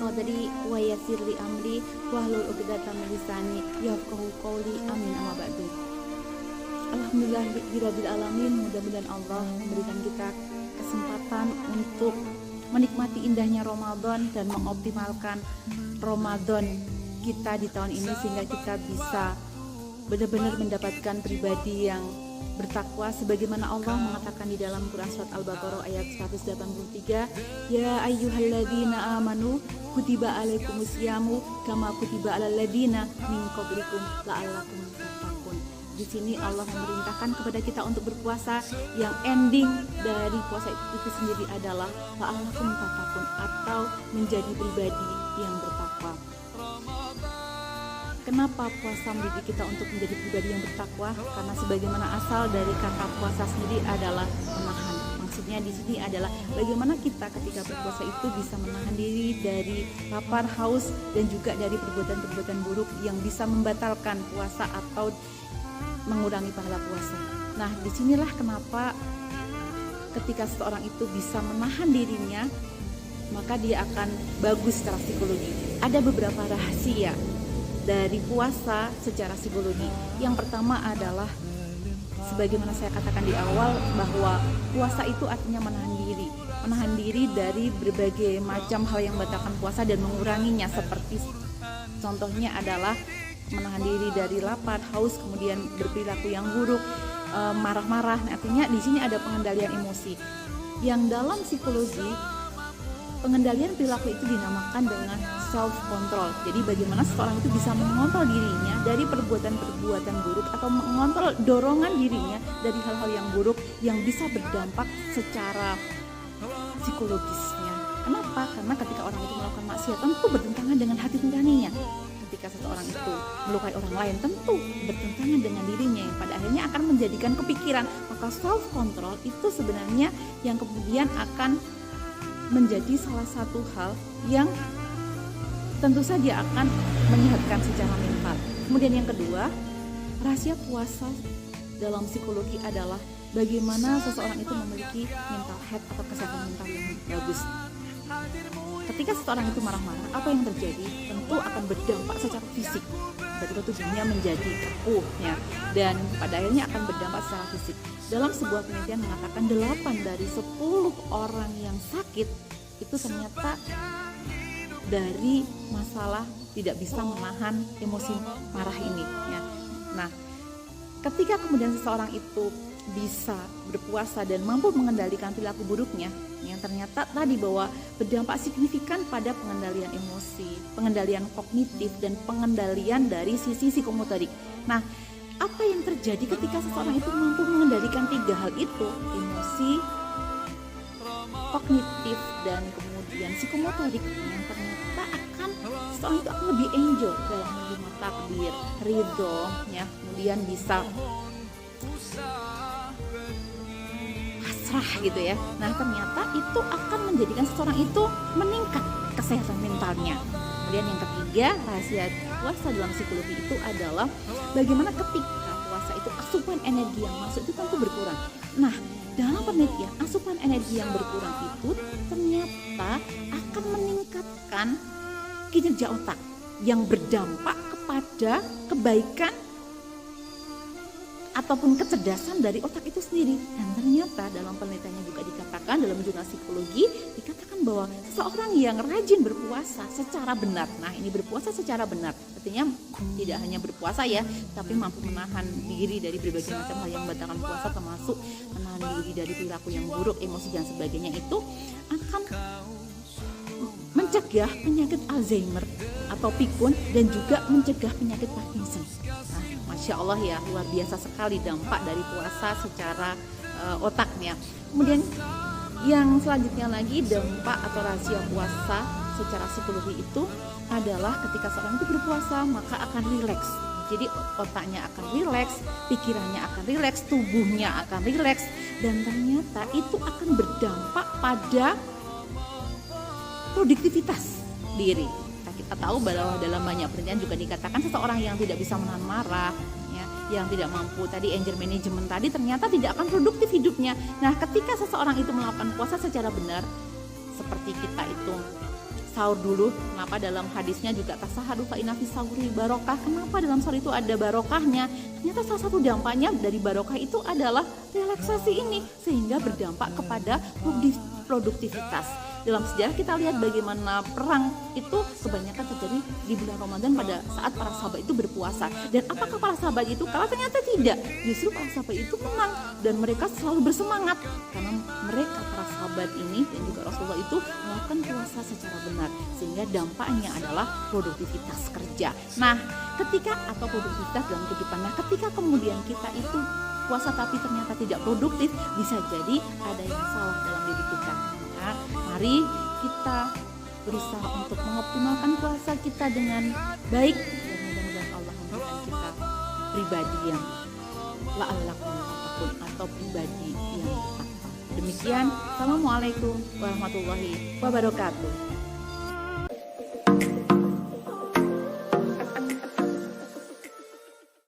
sadri wa yassir li amri wahlul 'uqdatam min lisani yafqahu qawli. Amin amma ba'du. Alhamdulillahirabbil alamin. Mudah-mudahan Allah memberikan kita kesempatan untuk menikmati indahnya Ramadan dan mengoptimalkan Ramadan kita di tahun ini sehingga kita bisa benar-benar mendapatkan pribadi yang bertakwa sebagaimana Allah mengatakan di dalam Quran surat Al-Baqarah ayat 183, ya ayyuhalladzina amanu kutiba alaikumusyamu kama kutiba alal ladzina min qablikum la'allakum tattaqun. Di sini Allah memerintahkan kepada kita untuk berpuasa yang ending dari puasa itu sendiri adalah la'allakum tattaqun atau menjadi pribadi yang bertakwa. Kenapa puasa mendidik kita untuk menjadi pribadi yang bertakwa? Karena sebagaimana asal dari kata puasa sendiri adalah menahan. Maksudnya di sini adalah bagaimana kita ketika berpuasa itu bisa menahan diri dari lapar, haus, dan juga dari perbuatan-perbuatan buruk yang bisa membatalkan puasa atau mengurangi pahala puasa. Nah, disinilah kenapa ketika seseorang itu bisa menahan dirinya, maka dia akan bagus secara psikologi. Ada beberapa rahasia dari puasa secara psikologi. Yang pertama adalah sebagaimana saya katakan di awal bahwa puasa itu artinya menahan diri dari berbagai macam hal yang membatalkan puasa dan menguranginya, seperti contohnya adalah menahan diri dari lapar, haus, kemudian berperilaku yang buruk, marah-marah. Artinya di sini ada pengendalian emosi. Yang dalam psikologi pengendalian perilaku itu dinamakan dengan self control. Jadi bagaimana seseorang itu bisa mengontrol dirinya dari perbuatan-perbuatan buruk atau mengontrol dorongan dirinya dari hal-hal yang buruk yang bisa berdampak secara psikologisnya. Kenapa? Karena ketika orang itu melakukan maksiat tentu bertentangan dengan hati nuraninya. Ketika seseorang itu melukai orang lain tentu bertentangan dengan dirinya yang pada akhirnya akan menjadikan kepikiran. Maka self control itu sebenarnya yang kemudian akan menjadi salah satu hal yang tentu saja akan menyehatkan secara mental. Kemudian yang kedua, rahasia puasa dalam psikologi adalah bagaimana seseorang itu memiliki mental health atau kesehatan mental yang bagus. Ketika seseorang itu marah-marah, apa yang terjadi? Tentu akan berdampak secara fisik. Ketika tubuhnya menjadi kaku ya, dan pada akhirnya akan berdampak secara fisik. Dalam sebuah penelitian mengatakan 8 dari 10 orang yang sakit itu ternyata dari masalah tidak bisa menahan emosi marah ini ya. Nah, ketika kemudian seseorang itu bisa berpuasa dan mampu mengendalikan perilaku buruknya, yang ternyata tadi bahwa berdampak signifikan pada pengendalian emosi, pengendalian kognitif, dan pengendalian dari sisi psikomotorik. Nah, apa yang terjadi ketika seseorang itu mampu mengendalikan 3 hal itu, emosi, kognitif, dan kemudian psikomotorik, yang ternyata seseorang itu akan lebih enjoy dalam menerima takdir, ridho, ya, kemudian bisa pasrah gitu ya. Nah, ternyata itu akan menjadikan seseorang itu meningkat kesehatan mentalnya. Kemudian yang ketiga, rahasia puasa dalam psikologi itu adalah bagaimana ketika puasa itu asupan energi yang masuk itu tentu berkurang. Nah, dalam penelitian asupan energi yang berkurang itu ternyata akan meningkatkan kinerja otak yang berdampak kepada kebaikan ataupun kecerdasan dari otak itu sendiri. Dan ternyata dalam penelitiannya juga dikatakan, dalam jurnal psikologi dikatakan bahwa seseorang yang rajin berpuasa secara benar, nah ini berpuasa secara benar, artinya tidak hanya berpuasa ya, tapi mampu menahan diri dari berbagai macam hal yang membatalkan puasa, termasuk menahan diri dari perilaku yang buruk, emosi dan sebagainya, itu akan mencegah penyakit Alzheimer atau pikun dan juga mencegah penyakit Parkinson. Nah, Masya Allah ya, luar biasa sekali dampak dari puasa secara otaknya. Kemudian yang selanjutnya lagi, dampak atau rahasia puasa secara psikologi itu adalah ketika seorang itu berpuasa maka akan rileks. Jadi otaknya akan rileks, pikirannya akan rileks, tubuhnya akan rileks, dan ternyata itu akan berdampak pada produktivitas diri. Kita tahu bahwa dalam banyak penelitian juga dikatakan seseorang yang tidak bisa menahan marah, ya, yang tidak mampu tadi anger management tadi, ternyata tidak akan produktif hidupnya. Nah, ketika seseorang itu melakukan puasa secara benar, seperti kita itu sahur dulu. Kenapa dalam hadisnya juga tasaharu fa inna fis sahuri barokah. Kenapa dalam sahur itu ada barokahnya? Ternyata salah satu dampaknya dari barokah itu adalah relaksasi ini, sehingga berdampak kepada produktivitas. Dalam sejarah kita lihat bagaimana perang itu kebanyakan terjadi di bulan Ramadan pada saat para sahabat itu berpuasa. Dan apakah para sahabat itu kalah? Ternyata tidak. Justru para sahabat itu menang dan mereka selalu bersemangat karena mereka para sahabat ini dan juga Rasulullah itu melakukan puasa secara benar, sehingga dampaknya adalah produktivitas kerja. Nah, ketika atau produktivitas dalam kehidupan. Nah, ketika kemudian kita itu puasa tapi ternyata tidak produktif, bisa jadi ada yang salah dalam diri kita. Nah, mari kita berusaha untuk mengoptimalkan puasa kita dengan baik, dan mudah-mudahan Allah memberikan kita pribadi yang la'allakum tattaqun atau pribadi yang takwa. Demikian, assalamualaikum warahmatullahi wabarakatuh.